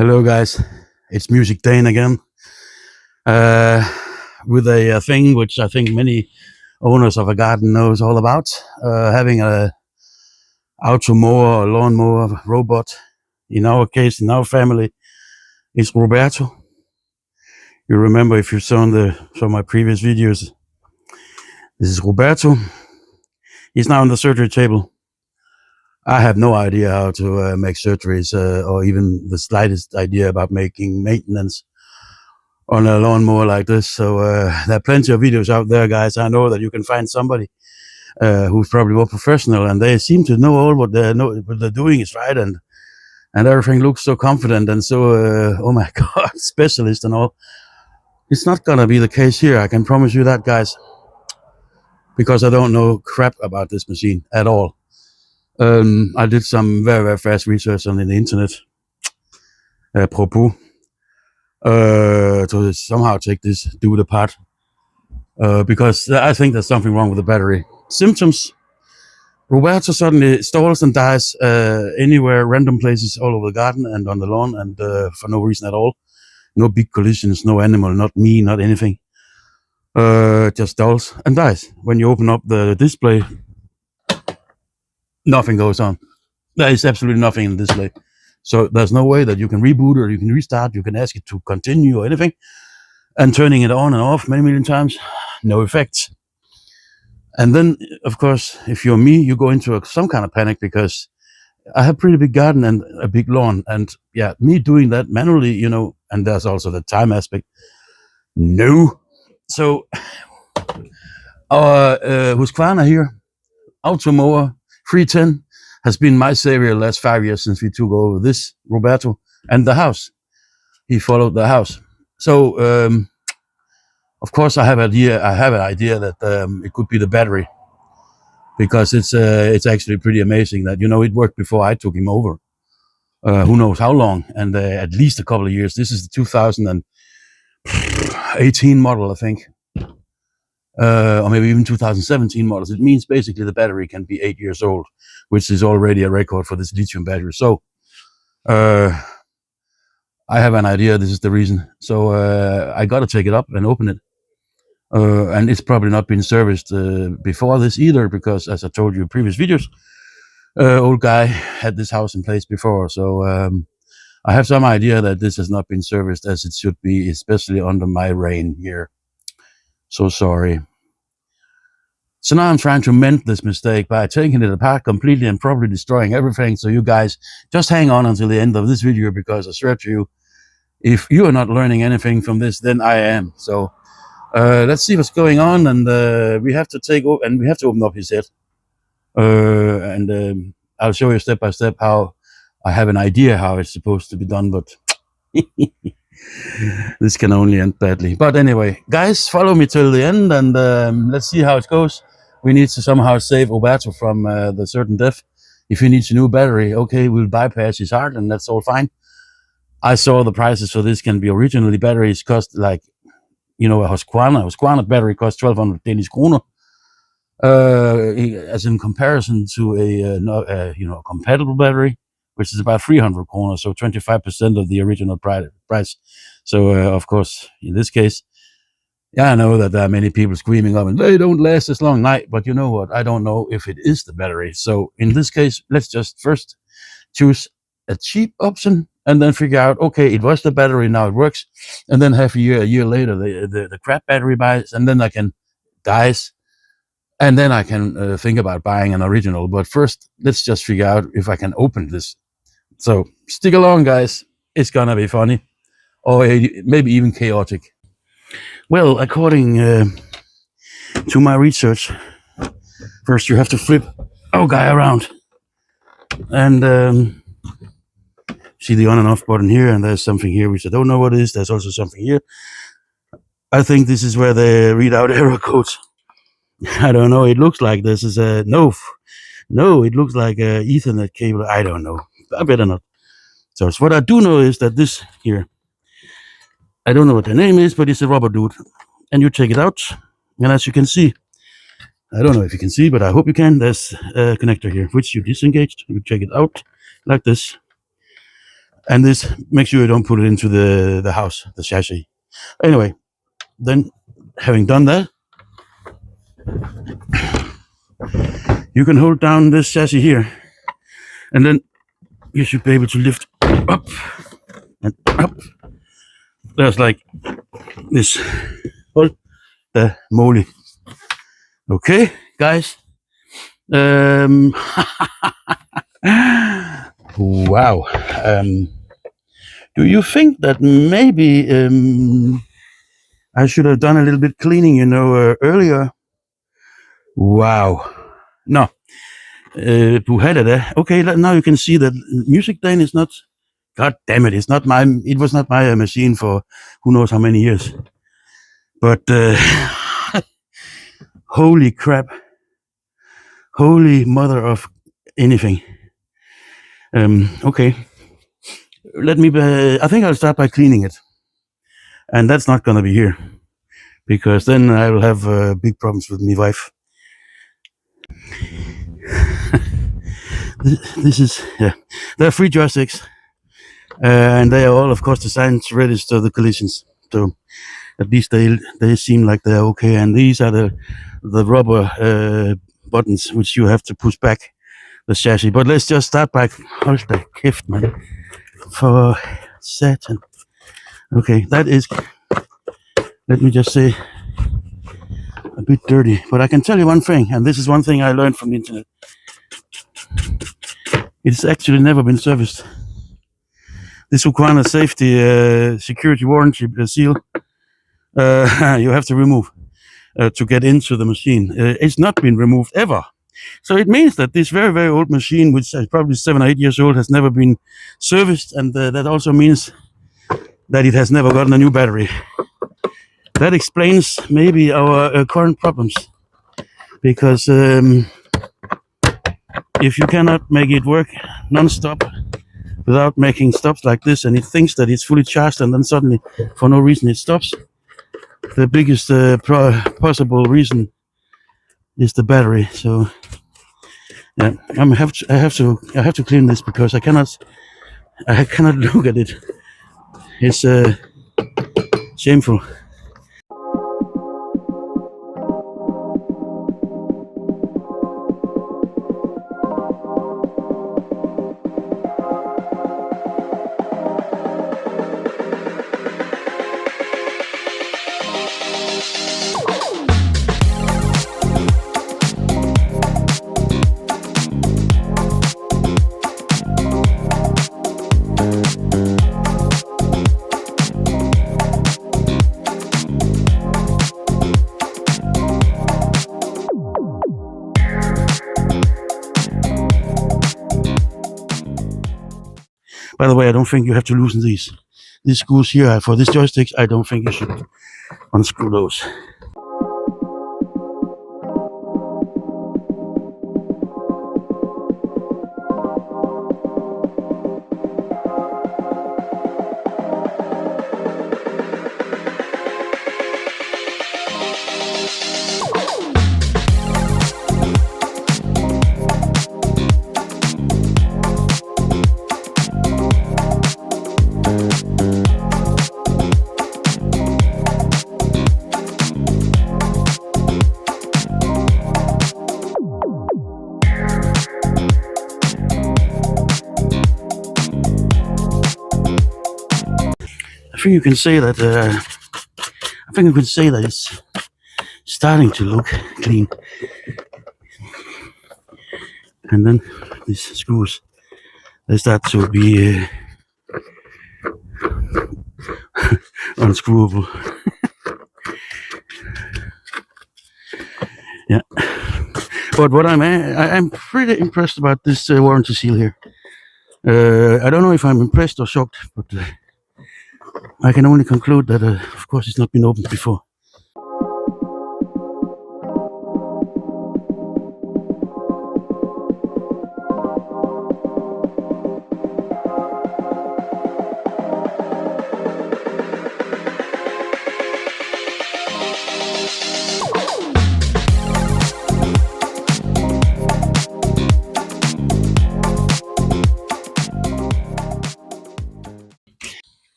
Hello guys, it's MusicDane again, with a thing which I think many owners of a garden knows all about, having a Automower or lawnmower robot. In our case, in our family, it's Roberto. You remember, if you saw my previous videos, this is Roberto. He's now on the surgery table. I have no idea how to make surgeries, or even the slightest idea about making maintenance on a lawnmower like this. So there are plenty of videos out there, guys. I know that you can find somebody who's probably more professional, and they seem to know all what they're doing is right, and everything looks so confident and so oh my god, specialist and all. It's not gonna be the case here, I can promise you that, guys, because I don't know crap about this machine at all. I did some very, very fast research on the internet, to somehow take this dude apart, because I think there's something wrong with the battery. Symptoms: Roberto suddenly stalls and dies anywhere, random places all over the garden and on the lawn, and for no reason at all. No big collisions, no animal, not me, not anything. Just stalls and dies. When you open up the display, nothing goes on. There is absolutely nothing in the display. So there's no way that you can reboot or you can restart, you can ask it to continue or anything. And turning it on and off many million times, no effect. And then, of course, if you're me, you go into some kind of panic, because I have a pretty big garden and a big lawn. And yeah, me doing that manually, you know, and there's also the time aspect. No. So our Husqvarna here, Automower 310, has been my savior the last 5 years since we took over this Roberto and the house. He followed the house. So of course I have an idea that it could be the battery, because it's actually pretty amazing that, you know, it worked before I took him over. Who knows how long, and at least a couple of years. This is the 2018 model, I think, or maybe even 2017 models. It means basically the battery can be 8 years old, which is already a record for this lithium battery. So I have an idea this is the reason. So I got to take it up and open it. And it's probably not been serviced before this either, because, as I told you in previous videos, old guy had this house in place before. So I have some idea that this has not been serviced as it should be, especially under my reign here. So sorry. So now I'm trying to mend this mistake by taking it apart completely and probably destroying everything. So you guys just hang on until the end of this video, because I swear to you, if you are not learning anything from this, then I am. So let's see what's going on, and we have to open up his head, and I'll show you step by step how I have an idea how it's supposed to be done, but this can only end badly. But anyway, guys, follow me till the end, and let's see how it goes. We need to somehow save Roberto from the certain death. If he needs a new battery, okay, we'll bypass his heart, and that's all fine. I saw the prices for this can be originally batteries cost like, you know, a Husqvarna battery costs 1,200 Danish kroner. As in comparison to a compatible battery, which is about 300 kroner, so 25% of the original price. So of course, in this case, yeah, I know that there are many people screaming up and they don't last as long. But you know what? I don't know if it is the battery. So in this case, let's just first choose a cheap option and then figure out, okay, it was the battery, now it works. And then half a year later, the crap battery dies, and then I can and then I can think about buying an original. But first, let's just figure out if I can open this. So stick along, guys. It's gonna be funny, or maybe even chaotic. Well, according to my research, first you have to flip our guy around, and see the on and off button here, and there's something here which I don't know what it is. There's also something here. I think this is where they read out error codes. I don't know. It looks like this is a no. It looks like a Ethernet cable. I don't know. I better not. So what I do know is that this here, I don't know what the name is, but it's a rubber dude, and you take it out, and as you can see, I don't know if you can see, but I hope you can. There's a connector here, which you disengaged. You take it out like this, and this makes sure you don't put it into the house, the chassis. Anyway, then having done that, you can hold down this chassis here, and then you should be able to lift up and up. There's like this. Hold the moly. Okay, guys. Wow. Do you think that maybe I should have done a little bit cleaning, earlier? Wow. No. Okay, now you can see that MusicDane is not. God damn it! It's not my. It was not my machine for who knows how many years. But holy crap! Holy mother of anything. Okay. Let me. I think I'll start by cleaning it, and that's not gonna be here, because then I will have big problems with my wife. This is there are 3 joysticks, and they are all, of course, designed to register the collisions. So at least they seem like they're okay. And these are the rubber buttons which you have to push back the chassis. But let's just start by hold the gift, man. For Satan. Okay, that is, let me just say, a bit dirty. But I can tell you one thing, and this is one thing I learned from the internet. It's actually never been serviced. This Husqvarna safety security warranty seal, you have to remove to get into the machine. It's not been removed ever. So it means that this very, very old machine, which is probably 7 or 8 years old, has never been serviced, and that also means that it has never gotten a new battery. That explains maybe our current problems, because if you cannot make it work non-stop without making stops like this, and it thinks that it's fully charged, and then suddenly, for no reason, it stops, the biggest possible reason is the battery. So yeah, I have to clean this, because I cannot look at it. It's shameful. By the way, I don't think you have to loosen these. These screws here for these joysticks. I don't think you should unscrew those. I think you can say that. I think you can say that it's starting to look clean. And then these screws, they start to be unscrewable. Yeah. But what I'm pretty impressed about this warranty seal here. I don't know if I'm impressed or shocked, but I can only conclude that, of course, it's not been opened before.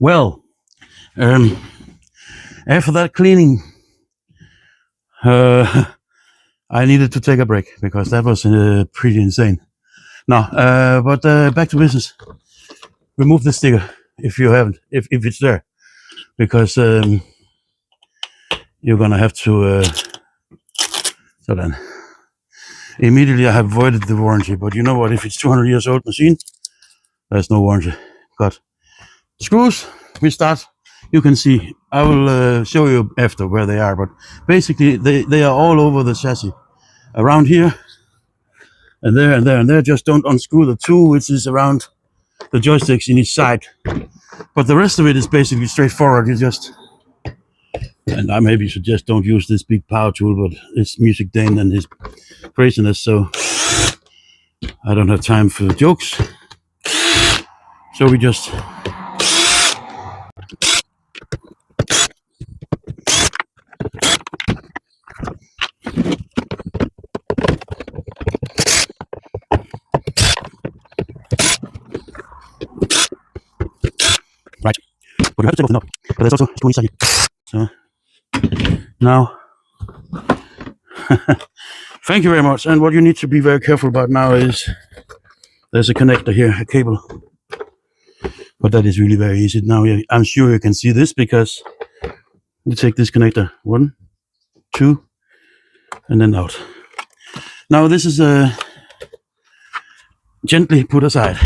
Well, after that cleaning, I needed to take a break because that was pretty insane. Now, but back to business. Remove the sticker if you haven't, if it's there, because you're gonna have to. So then, immediately I have voided the warranty. But you know what? If it's 200 years old machine, there's no warranty. Got screws. We start. You can see. I will show you after where they are. But basically, they are all over the chassis, around here, and there, and there, and there. Just don't unscrew the two, which is around the joysticks in each side. But the rest of it is basically straightforward. You just, and I maybe suggest don't use this big power tool, but it's MusicDane and his craziness, so I don't have time for jokes. So we just right. But you have to take off the knob. But there's also a screw inside here. So now thank you very much. And what you need to be very careful about now is there's a connector here, a cable. But that is really very easy. Now I'm sure you can see this because you take this connector, 1, 2, and then out. Now this is gently put aside.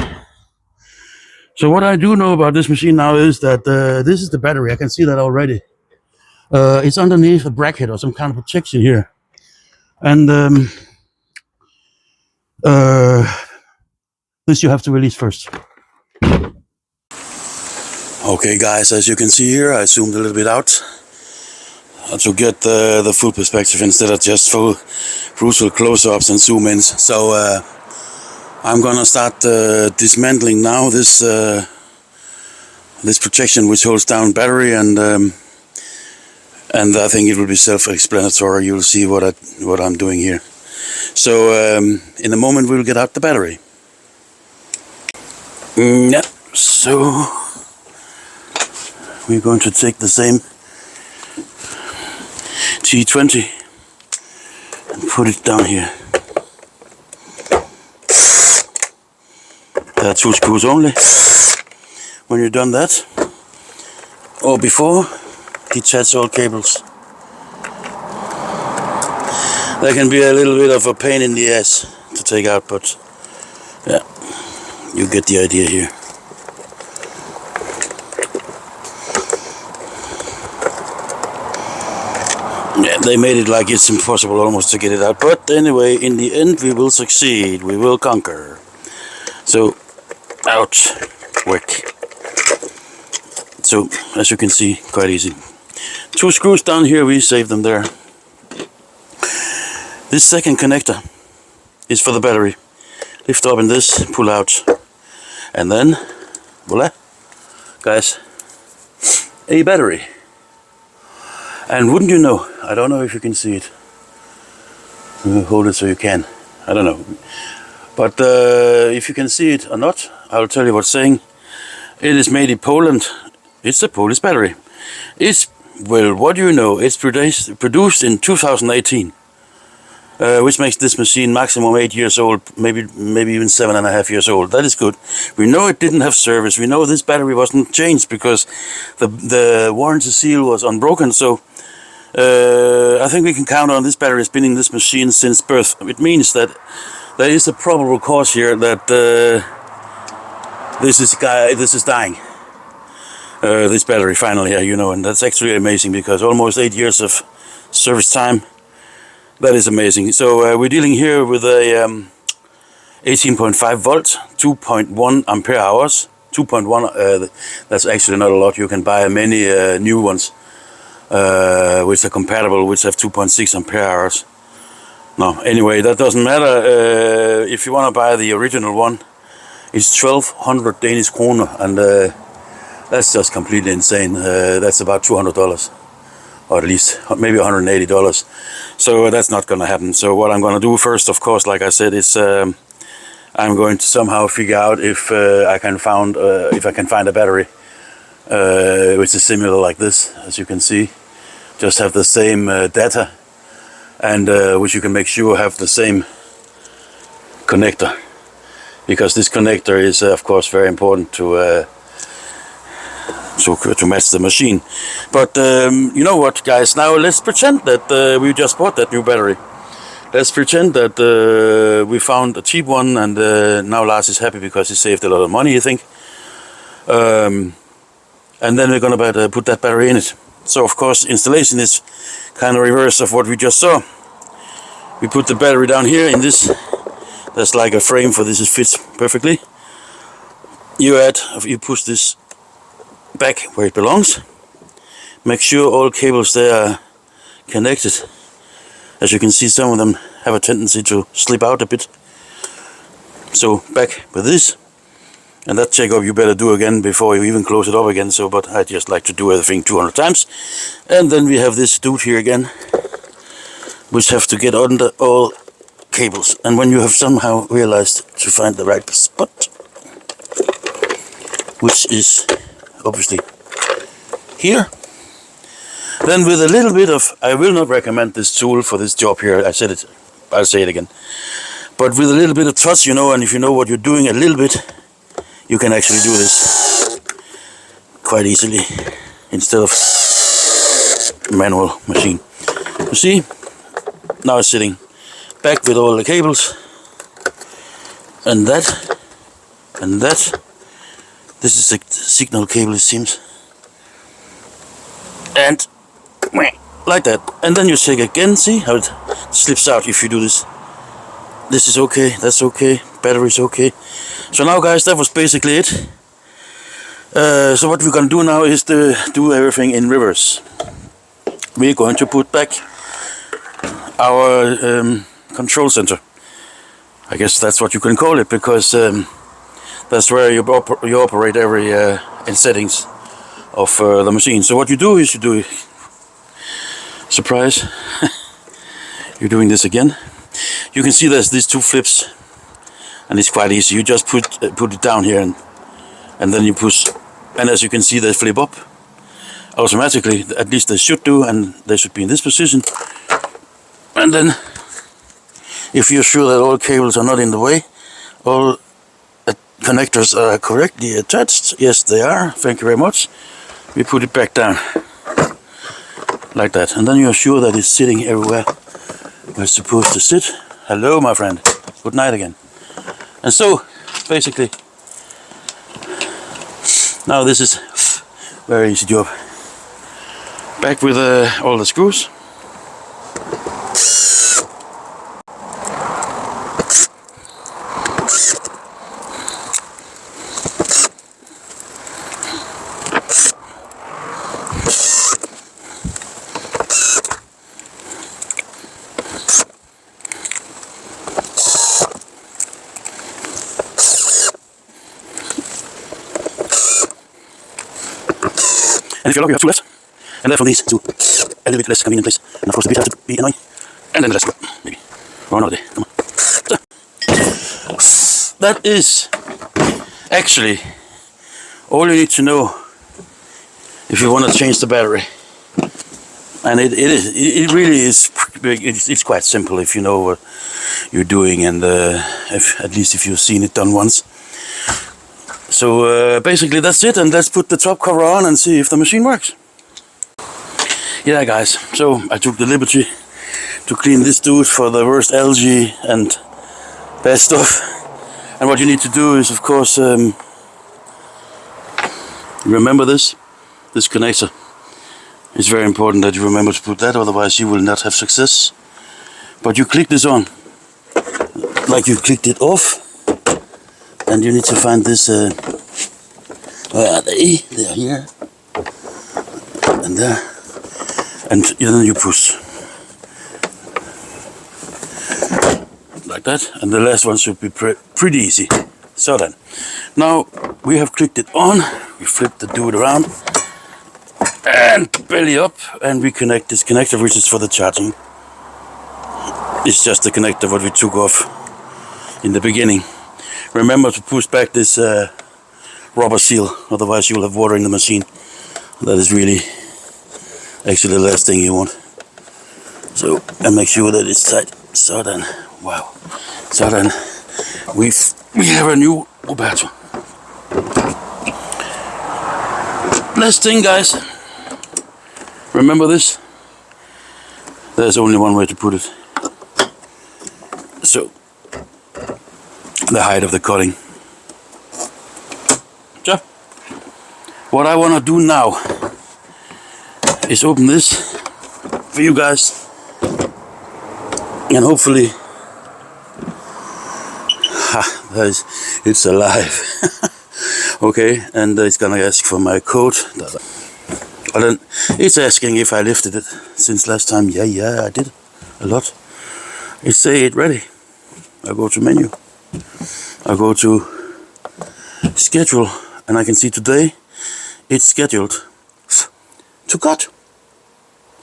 So what I do know about this machine now is that this is the battery. I can see that already. It's underneath a bracket or some kind of protection here. And this you have to release first. Okay guys, as you can see here, I zoomed a little bit out to get the full perspective instead of just full brutal close-ups and zoom-ins. So I'm gonna start dismantling now this protection which holds down battery, and I think it will be self-explanatory. You'll see what I'm doing here. So in a moment we'll get out the battery. Yeah. So we're going to take the same T20 and put it down here. There are 2 screws only. When you've done that, or before, detach all cables. That can be a little bit of a pain in the ass to take out, but yeah, you get the idea here. Yeah, they made it like it's impossible almost to get it out, but anyway, in the end we will succeed, we will conquer. So, out, work. So, as you can see, quite easy. 2 screws down here, we save them there. This second connector is for the battery. Lift up in this, pull out, and then, voila, guys, a battery. And wouldn't you know, I don't know if you can see it. Hold it so you can. I don't know. But if you can see it or not, I'll tell you what's saying. It is made in Poland. It's a Polish battery. It's, well, what do you know? It's produced in 2018. Which makes this machine maximum 8 years old, maybe even 7.5 years old. That is good. We know it didn't have service. We know this battery wasn't changed because the warranty seal was unbroken. So I think we can count on this battery spinning this machine since birth. It means that there is a probable cause here that this is dying. This battery finally, you know, and that's actually amazing because almost 8 years of service time. That is amazing. So we're dealing here with a 18.5 volt, 2.1 ampere hours. 2.1. That's actually not a lot. You can buy many new ones which are compatible, which have 2.6 ampere hours. No, anyway, that doesn't matter. If you want to buy the original one, it's 1,200 Danish kroner, and that's just completely insane. That's about $200, or at least maybe $180. So that's not going to happen. So what I'm going to do first, of course, like I said, is I'm going to somehow figure out if I can find a battery which is similar like this, as you can see, just have the same data, and which you can make sure have the same connector, because this connector is of course very important to match the machine. But you know what, guys, now let's pretend that we just bought that new battery. Let's pretend that we found a cheap one, and now Lars is happy because he saved a lot of money, you think. And then we're gonna put that battery in it. So of course installation is kind of reverse of what we just saw. We put the battery down here in this. There's like a frame for this. It fits perfectly. You push this back where it belongs. Make sure all cables there are connected. As you can see, some of them have a tendency to slip out a bit. So back with this. And that checkup you better do again before you even close it up again. So, but I just like to do everything 200 times. And then we have this dude here again, which have to get under all cables. And when you have somehow realized to find the right spot, which is obviously here, then with a little bit of, I will not recommend this tool for this job here. I'll say it again. But with a little bit of touch, you know, and if you know what you're doing a little bit, you can actually do this quite easily instead of manual machine. You see, now it's sitting back with all the cables, and that. This is a signal cable, it seems, and like that. And then you check again. See how it slips out if you do this. This is okay. That's okay. Battery's okay. So now, guys, that was basically it. So what we're going to do now is to do everything in reverse. We're going to put back our control center. I guess that's what you can call it, because that's where you operate every in settings of the machine. So what you do is surprise, you're doing this again. You can see there's these two flips, and it's quite easy. You just put it down here, and then you push, and as you can see, they flip up automatically. At least they should do, and they should be in this position. And then, if you're sure that all cables are not in the way, all connectors are correctly attached, yes they are, thank you very much, we put it back down like that, and then you're sure that it's sitting everywhere where it's supposed to sit. Hello, my friend, good night again. And so basically now this is very easy job. Back with all the screws. And if you're lucky, you have two left, and left from these to a little bit less convenient place. And of course the bit has to be annoying. And then the last one, maybe. Or another day. Come on. So, that is actually all you need to know if you want to change the battery. And it really is. It's quite simple if you know what you're doing, and at least if you've seen it done once. So basically that's it, and let's put the top cover on and see if the machine works. Yeah, guys, so I took the liberty to clean this dude for the worst algae and bad stuff. And what you need to do is, of course, remember this connector. It's very important that you remember to put that, otherwise you will not have success. But you click this on, like you clicked it off, and you need to find this Where are they? They're here. And there. And then you push. Like that. And the last one should be pretty easy. So then. Now we have clicked it on. We flip the dude around. And belly up. And we connect this connector, which is for the charging. It's just the connector what we took off in the beginning. Remember to push back this rubber seal, otherwise you'll have water in the machine. That is really actually the last thing you want. So, and make sure that it's tight. So then, wow. So then, we have a new Roberto. Last thing, guys. Remember this? There's only one way to put it. So, the height of the cutting. So, what I want to do now is open this for you guys, and hopefully, it's alive. Okay, and it's gonna ask for my code. But then it's asking if I lifted it since last time. Yeah, I did a lot. It say it ready. I go to menu. I go to schedule, and I can see today it's scheduled to cut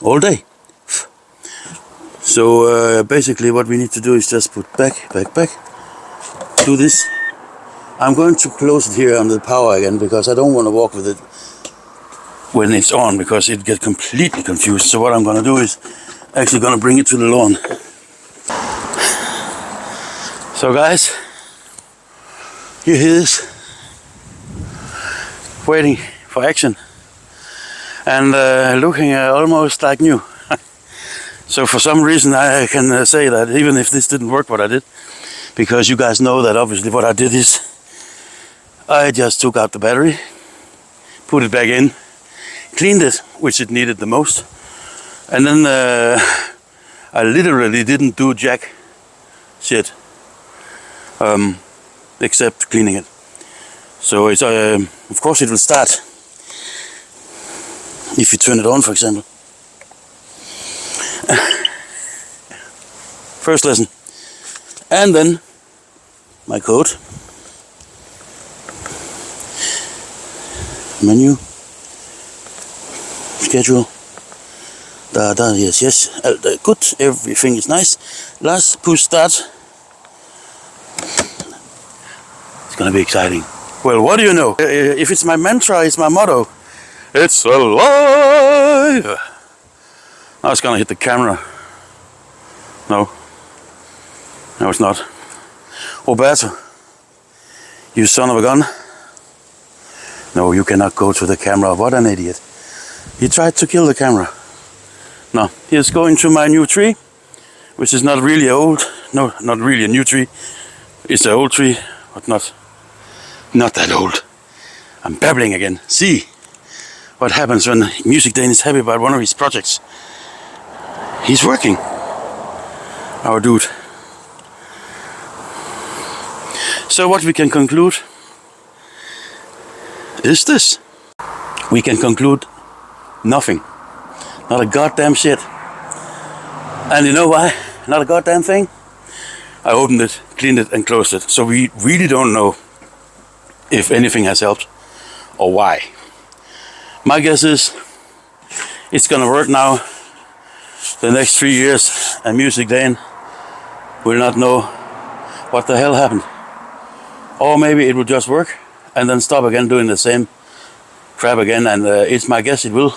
all day. So basically what we need to do is just put back, do this. I'm going to close it here on the power again because I don't want to walk with it when it's on because it gets completely confused. So what I'm going to do is actually going to bring it to the lawn. So guys, here he is, waiting for action, and looking almost like new. So for some reason I can say that even if this didn't work what I did, because you guys know that obviously what I did is I just took out the battery, put it back in, cleaned it, which it needed the most, and then I literally didn't do jack shit. Except cleaning it. So it's of course it will start if you turn it on, for example. First lesson. And then my code. Menu. Schedule. Yes. Good. Everything is nice. Last push start. Gonna be exciting. Well, what do you know? If it's my mantra, it's my motto. It's alive. Now it's gonna hit the camera. No, it's not. Roberto, you son of a gun. No, you cannot go to the camera. What an idiot. He tried to kill the camera. No, he is going to my new tree, which is not really old. No, not really a new tree. It's an old tree, but not that old. I'm babbling again. See what happens when MusicDane is happy about one of his projects. He's working. Our dude. So what we can conclude is this. We can conclude nothing. Not a goddamn shit. And you know why? Not a goddamn thing? I opened it, cleaned it and closed it. So we really don't know if anything has helped or why. My guess is it's gonna work now the next 3 years, and MusicDane will not know what the hell happened. Or maybe it will just work and then stop again doing the same crap again, and it's my guess it will.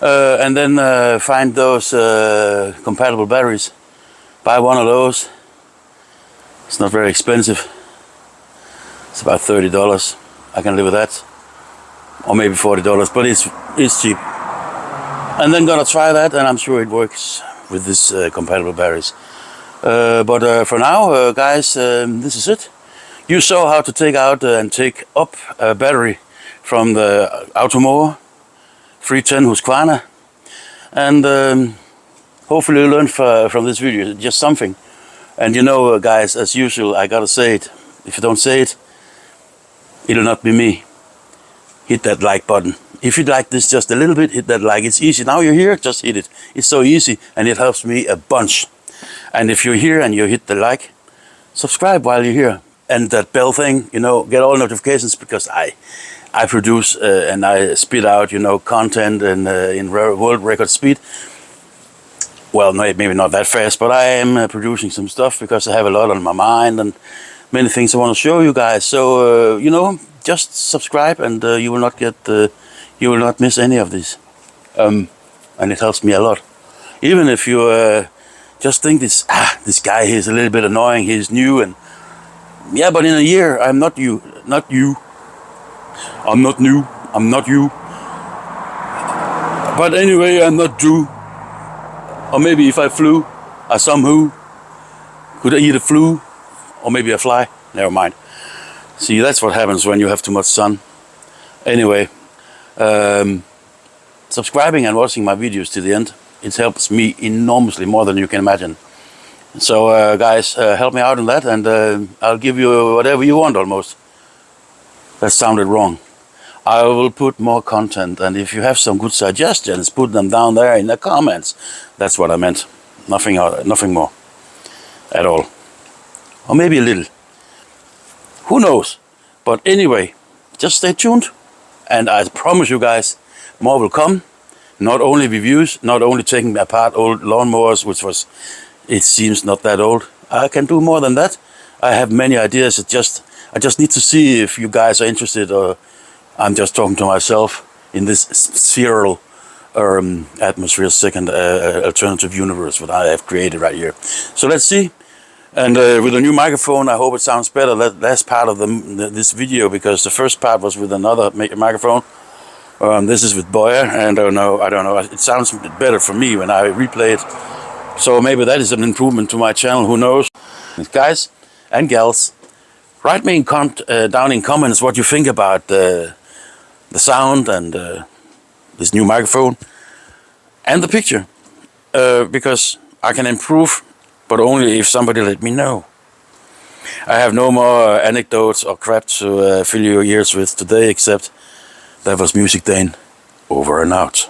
And then find those compatible batteries, buy one of those. It's not very expensive. It's about $30. I can live with that, or maybe $40, but it's cheap. And then gonna try that, and I'm sure it works with this compatible batteries. But for now, guys, this is it. You saw how to take out and take up a battery from the Automower 310 Husqvarna, and hopefully you learned from this video just something. And you know, guys, as usual, I gotta say it. If you don't say it, it'll not be me. hit that like button. If you like this just a little bit, hit that like. It's easy. Now you're here, just hit it. It's so easy, and it helps me a bunch. And if you're here and you hit the like, subscribe while you're here. And that bell thing, you know, get all notifications, because I produce and I spit out, you know, content and in world record speed. Well, no, maybe not that fast, but I am producing some stuff because I have a lot on my mind and many things I want to show you guys. So, you know, just subscribe and you will not get, you will not miss any of these. And it helps me a lot. Even if you just think this guy, he's a little bit annoying, he's new, and yeah, but in a year, I'm not you. I'm not new. I'm not you. But anyway, I'm not you. Or maybe if I flew, I somehow could eat a flu, or maybe a fly. Never mind. See, that's what happens when you have too much sun. Anyway, subscribing and watching my videos to the end, it helps me enormously, more than you can imagine. So guys, help me out in that, and I'll give you whatever you want almost. That sounded wrong. I will put more content, and if you have some good suggestions, put them down there in the comments. That's what I meant. Nothing more at all. Or maybe a little. Who knows? But anyway, just stay tuned, and I promise you guys, more will come. Not only reviews, not only taking apart old lawnmowers, which was, it seems, not that old. I can do more than that. I have many ideas. I just need to see if you guys are interested, or I'm just talking to myself in this spheral atmosphere, second alternative universe that I have created right here. So let's see. And with a new microphone, I hope it sounds better. That's part of this video, because the first part was with another microphone. This is with Boyer, and I don't know. It sounds better for me when I replay it. So maybe that is an improvement to my channel. Who knows? Guys and gals, write me down in comments what you think about the sound and this new microphone and the picture, because I can improve, but only if somebody let me know. I have no more anecdotes or crap to fill your ears with today, except that was MusicDane, over and out.